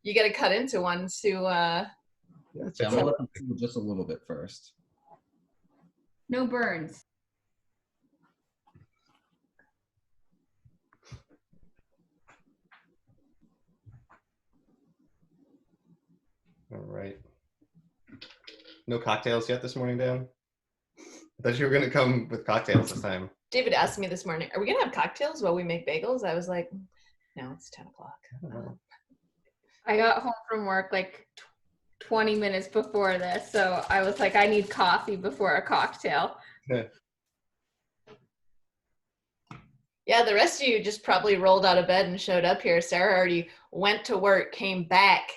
You got to cut into one to. Yeah, I'm gonna let them cool just a little bit first. No burns. All right. No cocktails yet this morning, Dan? I thought you were going to come with cocktails this time. David asked me this morning, are we going to have cocktails while we make bagels? I was like, no, it's 10 o'clock. I got home from work like 20 minutes before this, so I was like, I need coffee before a cocktail. Yeah, the rest of you just probably rolled out of bed and showed up here. Sarah already went to work, came back,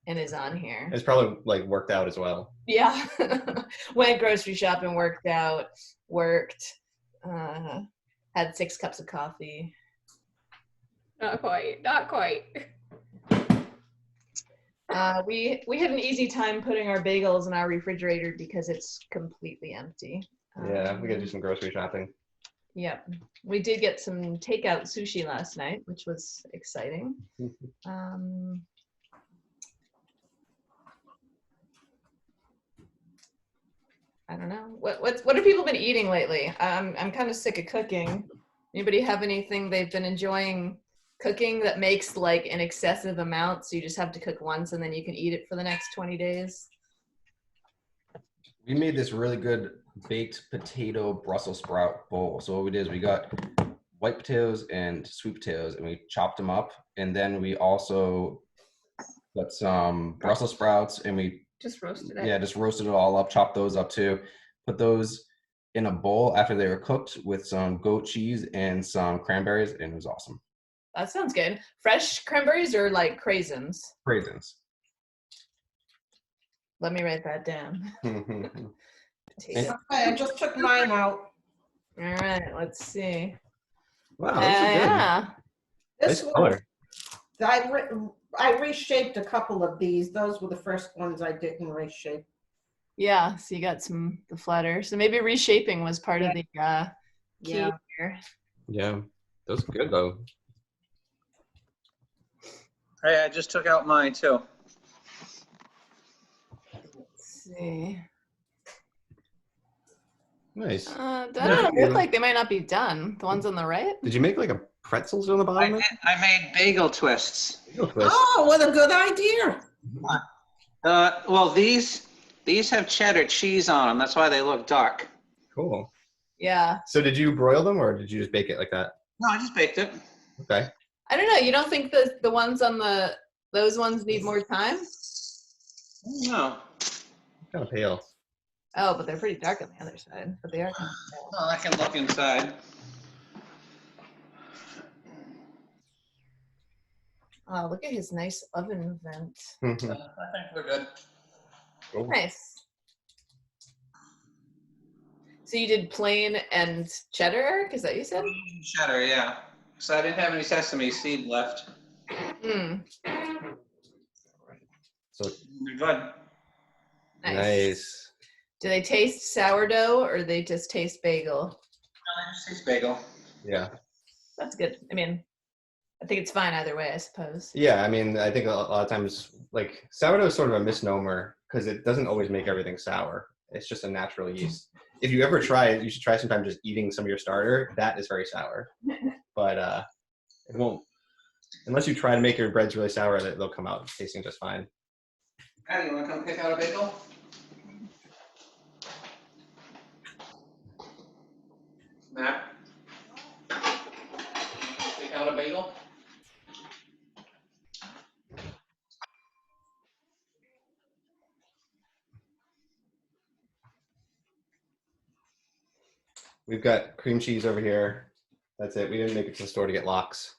and is on here. It's probably like worked out as well. Yeah. Went grocery shopping, worked out, worked, had 6 cups of coffee. Not quite. Not quite. We had an easy time putting our bagels in our refrigerator because it's completely empty. Yeah, we got to do some grocery shopping. Yep. We did get some takeout sushi last night, which was exciting. I don't know. What have people been eating lately? I'm kind of sick of cooking. Anybody have anything they've been enjoying cooking that makes like an excessive amount, so you just have to cook once and then you can eat it for the next 20 days? We made this really good baked potato Brussels sprout bowl. So what we did is we got white potatoes and sweet potatoes and we chopped them up. And then we also got some Brussels sprouts and we just roasted it. Yeah, just roasted it all up, chopped those up too. Put those in a bowl after they were cooked with some goat cheese and some cranberries, and it was awesome. That sounds good. Fresh cranberries or like craisins? Craisins. Let me write that down. Okay, I just took mine out. All right, let's see. Wow, those are good. Yeah. This Nice one, color. I reshaped a couple of these. Those were the first ones I didn't reshape. Yeah, so you got the flatter. So maybe reshaping was part of the key here. Yeah, those are good though. Hey, I just took out mine too. Let's see. Nice. They don't look like they might not be done. The ones on the right? Did you make like a pretzels on the bottom? I made bagel twists. Bagel twists. Oh, what a good idea. Well, these have cheddar cheese on them. That's why they look dark. Cool. Yeah. So did you broil them or did you just bake it like that? No, I just baked it. Okay. I don't know. You don't think the ones on those ones need more time? No. Kind of pale. Oh, but they're pretty dark on the other side. But they are kind of pale. Well, I can look inside. Oh, look at his nice oven vent. I think we're good. Cool. Nice. So you did plain and cheddar, Eric? Is that what you said? Cheddar, yeah. So I didn't have any sesame seed left. So You're good. nice. Do they taste sourdough or they just taste bagel? Six bagel. Yeah. That's good. I mean, I think it's fine either way, I suppose. Yeah, I mean, I think a lot of times, like, sourdough is sort of a misnomer because it doesn't always make everything sour. It's just a natural yeast. If you ever try it, you should try sometime just eating some of your starter. That is very sour. But it won't, unless you try to make your breads really sour, they'll come out tasting just fine. Patty, you want to come pick out a bagel? Matt? Pick out a bagel? We've got cream cheese over here. That's it. We didn't make it to the store to get lox.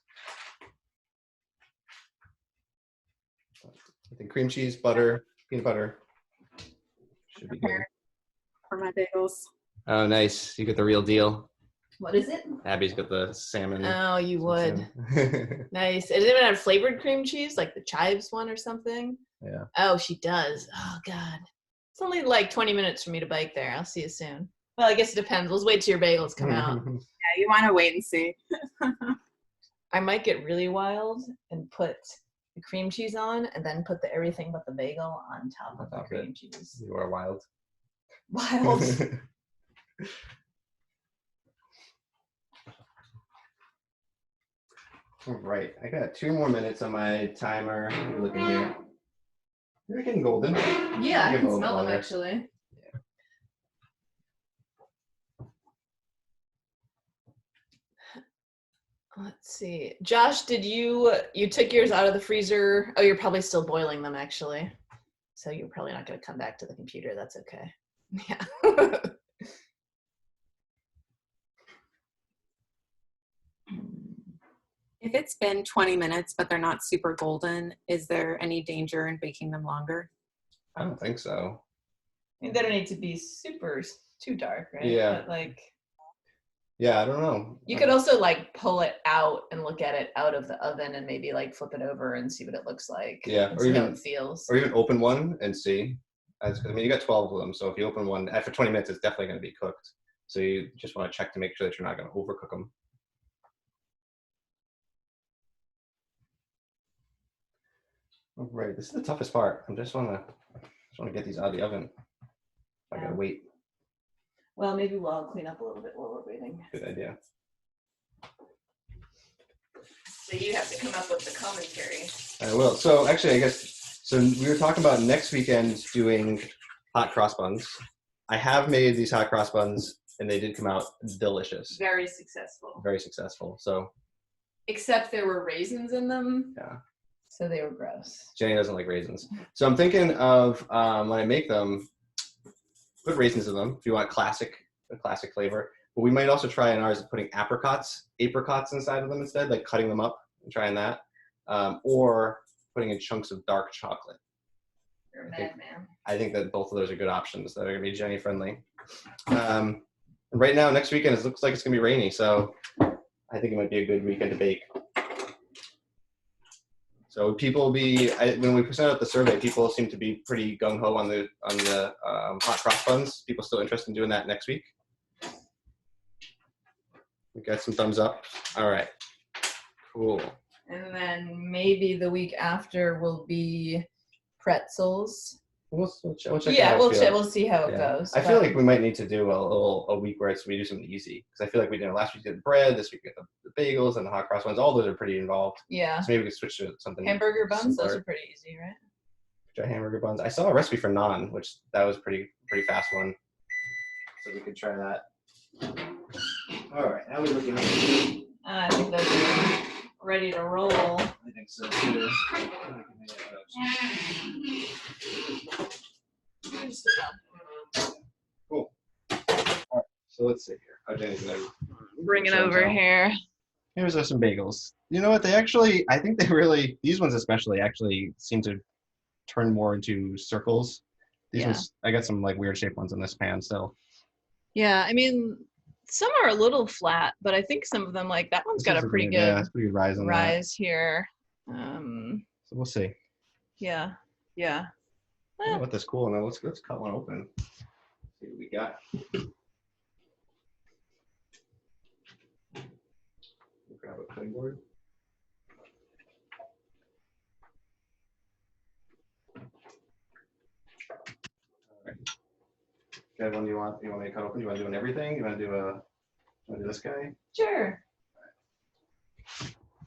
I think cream cheese, butter, peanut butter. Should be good. For my bagels. Oh, nice. You get the real deal. What is it? Abby's got the salmon. Oh, you would. Nice. Does it even have flavored cream cheese, like the chives one or something? Yeah. Oh, she does. Oh, God. It's only like 20 minutes for me to bike there. I'll see you soon. Well, I guess it depends. Let's wait till your bagels come out. Yeah, you want to wait and see. I might get really wild and put the cream cheese on and then put the everything but the bagel on top of the cream cheese. You are wild. Wild. All right, I got 2 more minutes on my timer. We're looking here. They're getting golden. Yeah, I Give them a can little smell them longer. actually. Let's see. Josh, did you took yours out of the freezer? Oh, you're probably still boiling them actually. So you're probably not going to come back to the computer. That's okay. Yeah. If it's been 20 minutes, but they're not super golden, is there any danger in baking them longer? I don't think so. I mean, they don't need to be super too dark, right? Yeah. But like Yeah, I don't know. you could also like pull it out and look at it out of the oven and maybe like flip it over and see what it looks like. Yeah, and or see how even it feels. or even open one and see. I mean, you got 12 of them, so if you open one after 20 minutes, it's definitely going to be cooked. So you just want to check to make sure that you're not going to overcook them. All right, this is the toughest part. I just want to get these out of the oven. I gotta wait. Well, maybe we'll clean up a little bit while we're waiting. Good idea. So you have to come up with the commentary. I will. So actually, I guess, so we were talking about next weekend doing hot cross buns. I have made these hot cross buns and they did come out delicious. Very successful. Very successful. So Except there were raisins in them. yeah. So they were gross. Jenny doesn't like raisins. So I'm thinking of when I make them, put raisins in them if you want a classic flavor. But we might also try in ours putting apricots inside of them instead, like cutting them up and trying that. Or putting in chunks of dark chocolate. You're a madman. I think that both of those are good options that are going to be Jenny friendly. Right now, next weekend, it looks like it's going to be rainy. So I think it might be a good weekend to bake. So people will be, when we sent out the survey, people seem to be pretty gung-ho on the hot cross buns. People still interested in doing that next week? We got some thumbs up. All right, cool. And then maybe the week after will be pretzels. We'll check Yeah, how it we'll feels. check. We'll see how it Yeah. goes. I feel like we might need to do a week where we do something easy, because I feel like we did last week. We did bread. This week we got the bagels and the hot cross ones. All those are pretty involved. Yeah. So maybe we could switch to something. Hamburger buns. Those simpler. are pretty easy, right? Try hamburger buns. I saw a recipe for naan, which that was pretty fast one. So we could try that. All right, now we're looking at. I think those are ready to roll. I think so too. Cool. All right, so let's see here. Oh, Jenny's gonna Bring it show over them. here. Here's some bagels. You know what? I think they really, these ones especially, actually seem to turn more into circles. These ones, I got some like weird shaped ones in this pan still. Yeah, I mean, some are a little flat, but I think some of them, like that one's got a pretty good Yeah, it's pretty good rise on that. rise here. So we'll see. Yeah, yeah. I want this cool. Now let's cut one open. See what we got. Grab a cutting board. All right. Okay, one you want me to cut open? You want to do everything? You want to do this guy? Sure.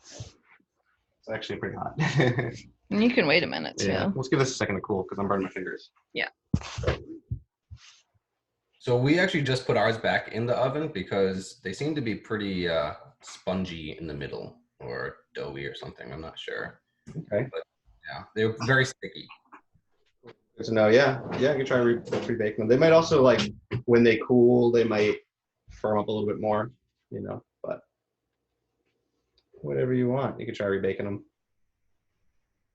It's actually pretty hot. You can wait a minute too. Yeah, let's give this a second to cool because I'm burning my fingers. Yeah. So we actually just put ours back in the oven because they seem to be pretty spongy in the middle or doughy or something. I'm not sure. Okay. But yeah, they're very sticky. Good to know. Yeah, you can try pre-bake them. They might also when they cool, they might firm up a little bit more, but whatever you want, you can try rebaking them.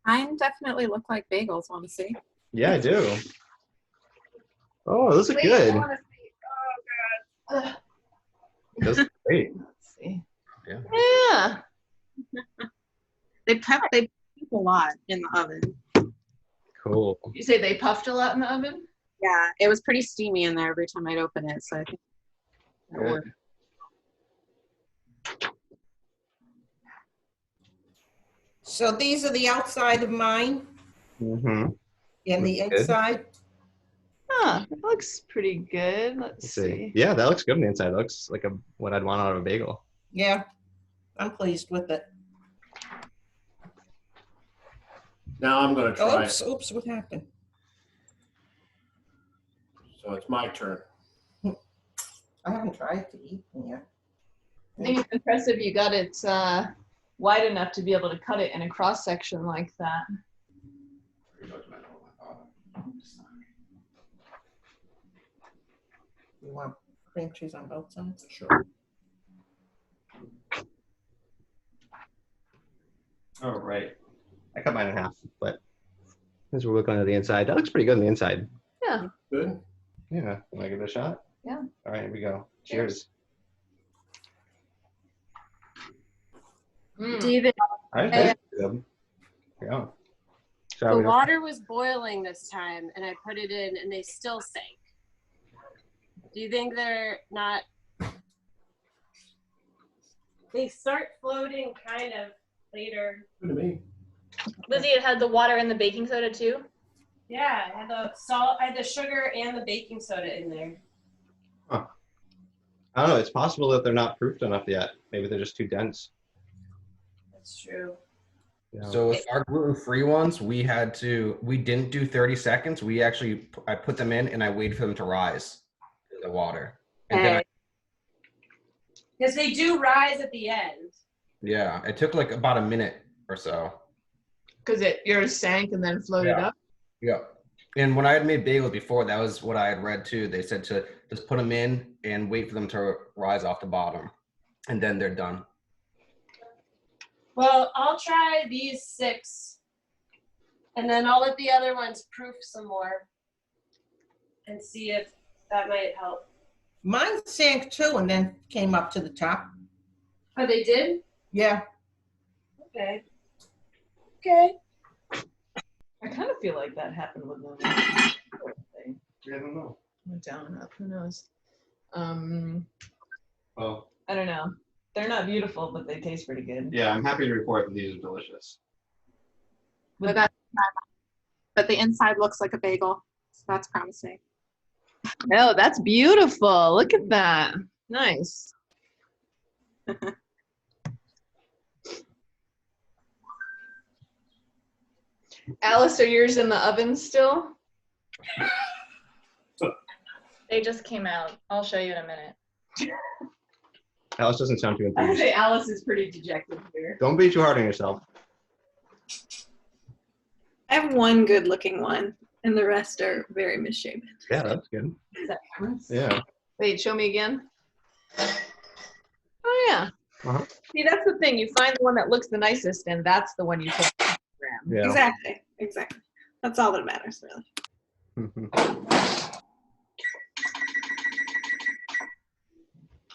Mine definitely look like bagels. Want to see? Yeah, I do. Oh, those look good. Oh god. Those look great. Let's see. Yeah. Yeah. They puff a lot in the oven. Cool. You say they puffed a lot in the oven? Yeah, it was pretty steamy in there every time I'd open it, so I think that worked. So these are the outside of mine Mm-hmm. and the Looks good. inside. Huh, that looks pretty good. Let's see. Yeah, that looks good on the inside. That looks like what I'd want out of a bagel. Yeah, I'm pleased with it. Now I'm gonna try Oops, it. oops, what happened? So it's my turn. I haven't tried to eat them yet. I think it's impressive you got it wide enough to be able to cut it in a cross section like that. You want cream cheese on both sides? Sure. All right. I cut mine in half, but as we're looking at the inside, that looks pretty good on the inside. Yeah. Good. Yeah. Want to give it a shot? Yeah. All right, here we go. Cheers. David, All right, that's good. Yeah. the water was boiling this time, and I put it in, and they still sank. Do you think they're not? They start floating kind of later. Good to me. Lizzie, it had the water and the baking soda too? Yeah, I had the salt, I had the sugar and the baking soda in there. Huh. I don't know. It's possible that they're not proofed enough yet. Maybe they're just too dense. That's true. Yeah. So with our gluten-free ones, we didn't do 30 seconds. I put them in and I waited for them to rise in the water. And then Because they do rise at the end. yeah, it took like about a minute or so. Because yours sank and then floated Yeah. up? Yeah. And when I had made bagels before, that was what I had read too. They said to just put them in and wait for them to rise off the bottom. And then they're done. Well, I'll try these 6, and then I'll let the other ones proof some more and see if that might help. Mine sank too and then came up to the top. Oh, they did? Yeah. Okay. Okay. I kind of feel like that happened with them. I don't know. Went down and up. Who knows? Oh. I don't know. They're not beautiful, but they taste pretty good. Yeah, I'm happy to report that these are delicious. But the inside looks like a bagel, so that's promising. No, that's beautiful. Look at that. Nice. Alice, are yours in the oven still? They just came out. I'll show you in a minute. Alice doesn't sound too I would enthused. say Alice is pretty dejected here. Don't be too hard on yourself. I have one good looking one, and the rest are very misshapen. Yeah, that's good. Is that Alice? Yeah. Wait, show me again. Oh yeah. Uh-huh. See, that's the thing. You find the one that looks the nicest, and that's the one you put on Instagram. Yeah. Exactly. That's all that matters, really.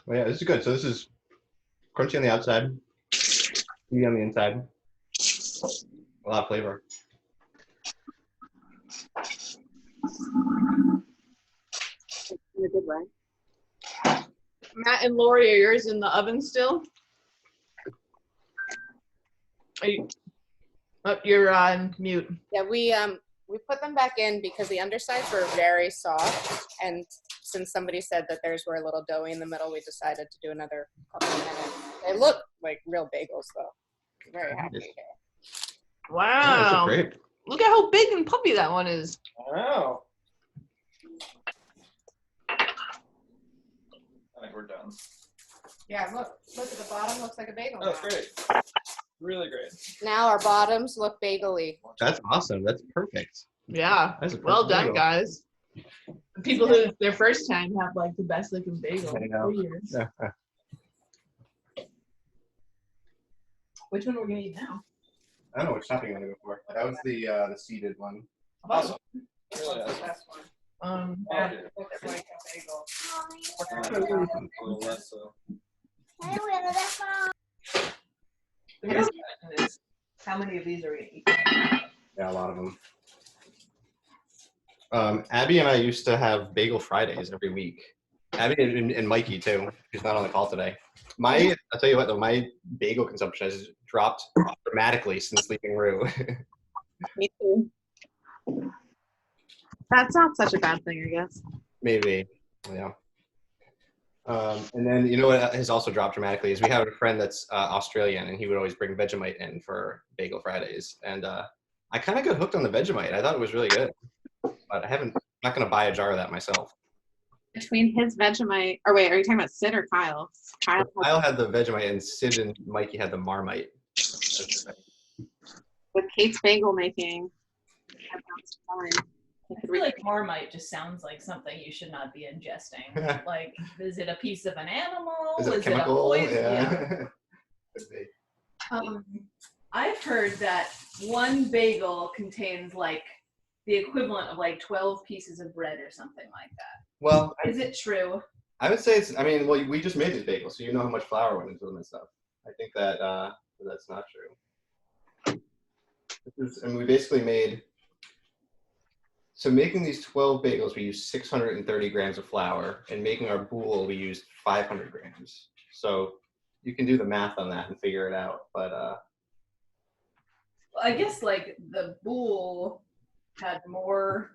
Well, yeah, this is good. So this is crunchy on the outside, meaty on the inside. A lot of flavor. In a good way. Matt and Lori, are yours in the oven still? You're on mute. Yeah, we put them back in because the undersides were very soft, and since somebody said that theirs were a little doughy in the middle, we decided to do another couple of minutes. They look like real bagels, though. Very happy. Wow. Great. Look at how big and puffy that one is. Wow. I think we're done. Yeah, look at the bottom. Looks like a bagel. That's great. Really great. Now our bottoms look bagel-y. That's awesome. That's perfect. Yeah. That's a Well perfect done, bagel. guys. The people who their first time have like the best looking bagel I know. for years. Which one we're gonna eat now? I don't know which topping you want to go for. That was the seeded one. Awesome. Really Really the nice. best one. Oh, That looks like a bagel. A little less so. The real question is, how many of these are we gonna eat? Yeah, a lot of them. Abby and I used to have Bagel Fridays every week. Abby and Mikey too. Who's not on the call today. I'll tell you what though, my bagel consumption has dropped dramatically since leaving Rue. Me too. That's not such a bad thing, I guess. Maybe, yeah. And then you know what has also dropped dramatically is we have a friend that's Australian, and he would always bring Vegemite in for Bagel Fridays, and I kind of got hooked on the Vegemite. I thought it was really good, but I'm not going to buy a jar of that myself. Between his Vegemite, or wait, are you talking about Sid or Kyle? Kyle had the Vegemite, and Sid and Mikey had the Marmite. With Kate's bagel making. That sounds fun. I feel like Marmite just sounds like something you should not be ingesting. Like, is it a piece of an animal? Is it a Is chemical? it a poison? Yeah. Could be. I've heard that one bagel contains like the equivalent of like 12 pieces of bread or something like that. Well, Is it true? I would say it's. I mean, well, we just made these bagels, so you know how much flour went into them and stuff. I think that that's not true. And we basically made. So making these 12 bagels, we used 630 grams of flour, and making our boule, we used 500 grams. So you can do the math on that and figure it out. But I guess like the boule had more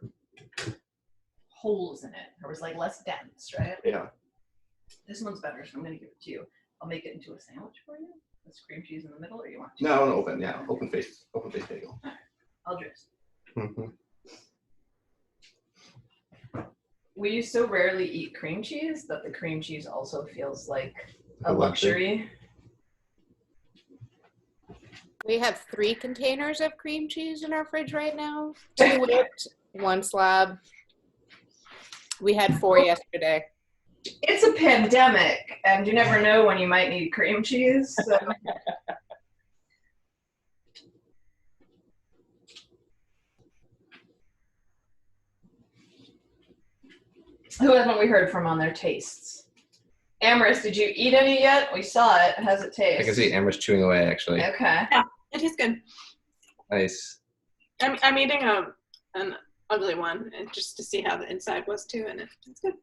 holes in it. It was like less dense, right? yeah. This one's better, so I'm gonna give it to you. I'll make it into a sandwich for you. With cream cheese in the middle, or you want? No, I want to open. Yeah, open face bagel. I'll dress. Mm-hmm. We so rarely eat cream cheese that the cream cheese also feels like a A luxury. luxury. We have 3 containers of cream cheese in our fridge right now. 2 whipped, 1 slab. We had 4 yesterday. It's a pandemic, and you never know when you might need cream cheese. So. Who haven't we heard from on their tastes? Amaris, did you eat any yet? We saw it. How's it taste? I can see Amber's chewing away, actually. Okay. Yeah, it is good. Nice. I'm eating an ugly one, and just to see how the inside was too, and it's good.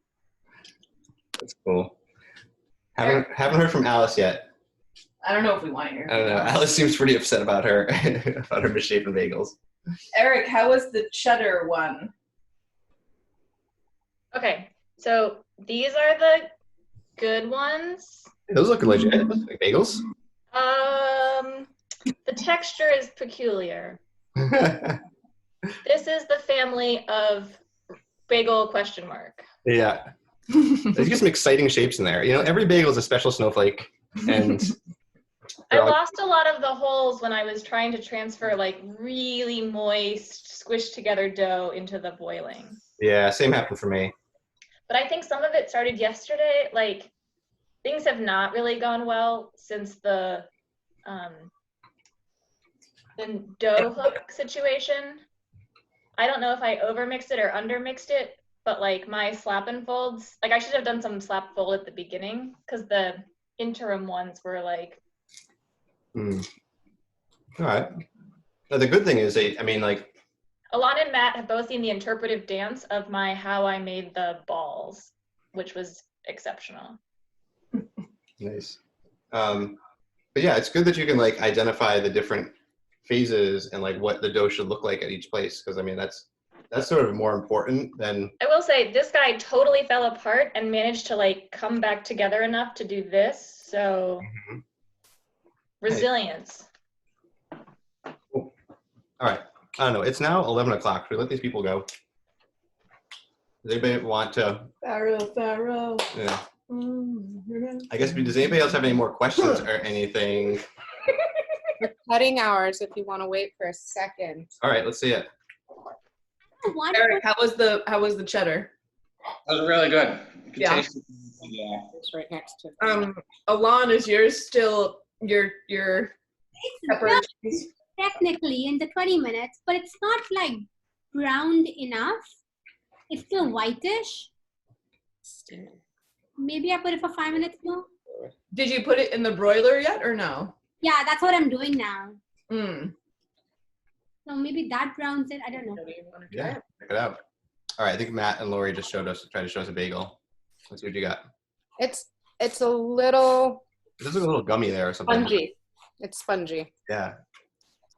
That's cool. Haven't heard from Alice yet. I don't know if we want to hear. I don't know. Alice seems pretty upset about her about her misshapen bagels. Eric, how was the cheddar one? Okay, so these are the good ones. Those look legit, like bagels. The texture is peculiar. This is the family of bagel ? Yeah. There's just some exciting shapes in there. You know, every bagel is a special snowflake, and I lost a lot of the holes when I was trying to transfer like really moist, squished together dough into the boiling. yeah, same happened for me. But I think some of it started yesterday. Like, things have not really gone well since the dough hook situation. I don't know if I overmixed it or undermixed it, but like my slap and folds, like I should have done some slap fold at the beginning because the interim ones were like. All right. Now, the good thing is, Alana and Matt have both seen the interpretive dance of how I made the balls, which was exceptional. Nice. But yeah, it's good that you can like identify the different phases and like what the dough should look like at each place. Because I mean, that's sort of more important than. I will say this guy totally fell apart and managed to like come back together enough to do this. So resilience. Cool. All right. I don't know. It's now 11 o'clock. Should we let these people go? Does anybody want to? Pharaoh. Yeah. I guess. Does anybody else have any more questions or anything? We're cutting hours if you want to wait for a second. All right. Let's see it. Eric, how was the cheddar? That was really good. You can Yeah. taste it. Yeah. It's right next to. Alon, is yours still your pepper and cheese? Technically in the 20 minutes, but it's not like browned enough. It's still whitish. Maybe I put it for 5 minutes more. Did you put it in the broiler yet or no? Yeah, that's what I'm doing now. Mm. So maybe that browns it. I don't know. Yeah. Check it out. All right. I think Matt and Lori just tried to show us a bagel. Let's see what you got. It's a little. It does look a little gummy there or something. Spongy. It's spongy. Yeah.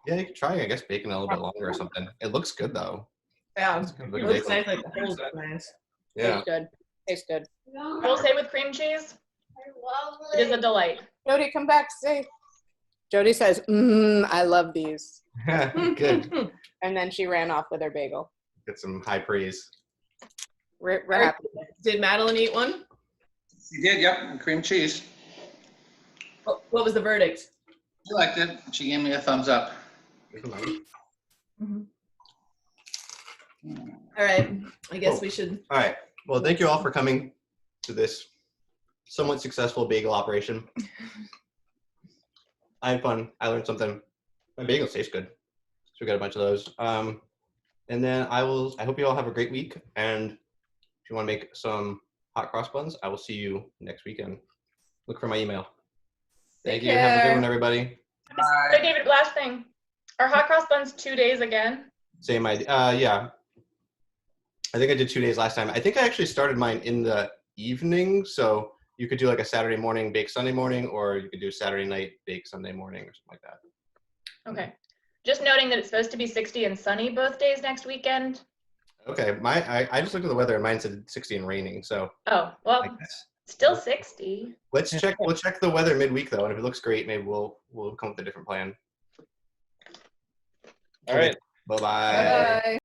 Yeah, you could try, I guess, baking a little bit longer or something. It looks good though. Yeah, It's it looks nice. Like the holes are nice. Yeah. Tastes good. Tastes good. I will say with cream cheese, it is a delight. Jody, come back. Say. Jody says, I love these. Good. And then she ran off with her bagel. Get some high praise. We're happy. Did Madeline eat one? She did, yep, and cream cheese. What was the verdict? She liked it. She gave me a thumbs up. Mm-hmm. All right, I guess Cool. we should. All right. Well, thank you all for coming to this somewhat successful bagel operation. I had fun. I learned something. My bagels taste good. So we got a bunch of those. And then I hope you all have a great week. And if you want to make some hot cross buns, I will see you next weekend. Look for my email. Thank you. Have a good one, everybody. Hey, David, last thing. Are hot cross buns 2 days again? Same idea. Yeah. I think I did 2 days last time. I think I actually started mine in the evening. So you could do like a Saturday morning, bake Sunday morning, or you could do Saturday night, bake Sunday morning or something like that. Okay. Just noting that it's supposed to be 60 and sunny both days next weekend. Okay. I just looked at the weather and mine said 60 and raining. So Oh, well, still 60. we'll check the weather midweek though. And if it looks great, maybe we'll come up with a different plan. All right. Bye-bye. Bye.